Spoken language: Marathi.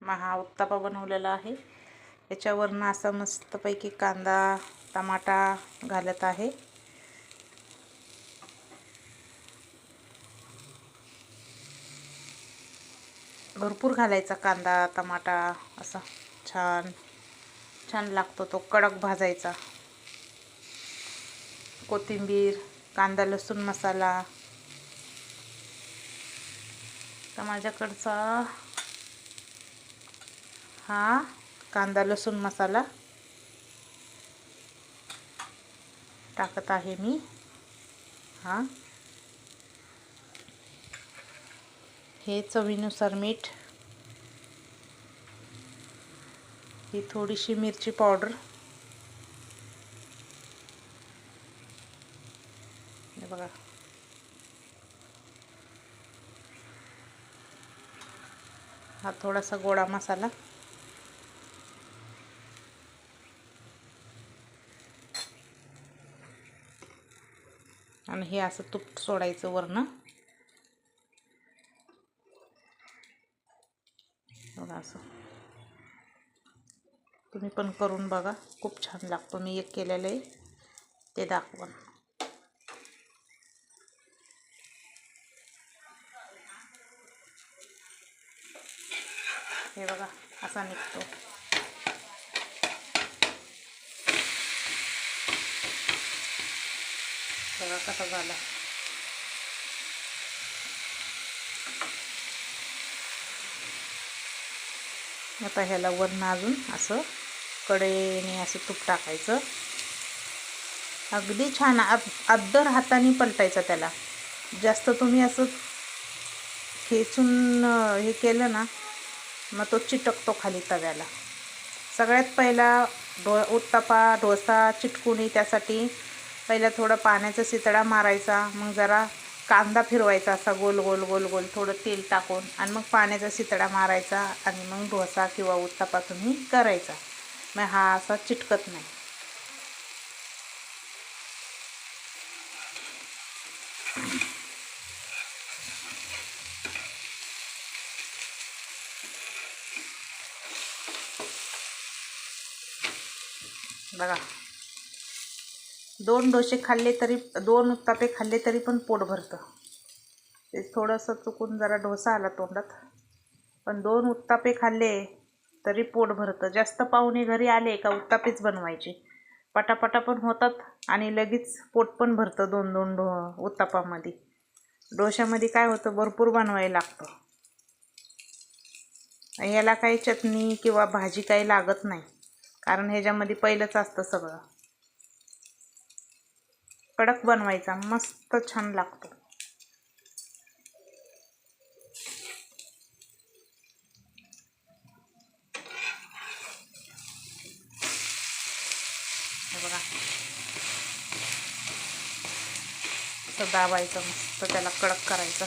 महा उत्तप्पा बनवलेला आहे। याच्यावरनं असा मस्तपैकी कांदा टमाटा घालत आहे। भरपूर घालायचा कांदा टमाटा, असा छान छान लागतो तो, कडक भाजायचा। कोथिंबीर, कांदा लसूण मसाला, तर माझ्याकडचा हा कांदा लसूण मसाला टाकत आहे मी। हे चवीनुसार मीठ, ही थोडीशी मिरची पावडर, हे बघा, हा थोडासा गोडा मसाला, आणि हे असं तूप सोडायचं वरनं। बघा असं तुम्ही पण करून बघा, खूप छान लागतो। मी एक केलेलं आहे ते दाखवा। हे बघा असा निघतो। बघा कसा झाला। आता ह्याला वरनं अजून असं कडेने असं तूप टाकायचं। अगदी छान अद्दर हाताने पलटायचं त्याला। जास्त तुम्ही असं खेचून हे केलं ना, मग तो चिटकतो खाली तव्याला। सगळ्यात पहिला उत्तप्पा डोसा चिटकू नये त्यासाठी पहिला थोडं पाण्याचा शितडा मारायचा, मग जरा कांदा फिरवायचा असा गोल गोल गोल गोल, थोडं तेल टाकून, आणि मग पाण्याचा शितडा मारायचा, आणि मग डोसा किंवा उत्तप्पा तुम्ही करायचा। मग हा असा चिटकत नाही। बघा, 2 डोसे खाल्ले तरी, 2 उत्तप्पे खाल्ले तरी पण पोट भरतं। ते थोडंसं चुकून जरा डोसा आला तोंडात, पण 2 उत्तप्पे खाल्ले तरी पोट भरतं। जास्त पाहुणे घरी आले का उत्तप्पेच बनवायचे, पटापटा पण होतात आणि लगेच पोट पण भरतं 2-2 उत्तप्पामध्ये। डोशामध्ये काय होतं, भरपूर बनवायला लागतं। ह्याला काही चटणी किंवा भाजी काही लागत नाही, कारण ह्याच्यामध्ये पहिलंच असतं सगळं। कडक बनवायचा, मस्त छान लागतो। बघा असं दाबायचं, मस्त त्याला कडक करायचं।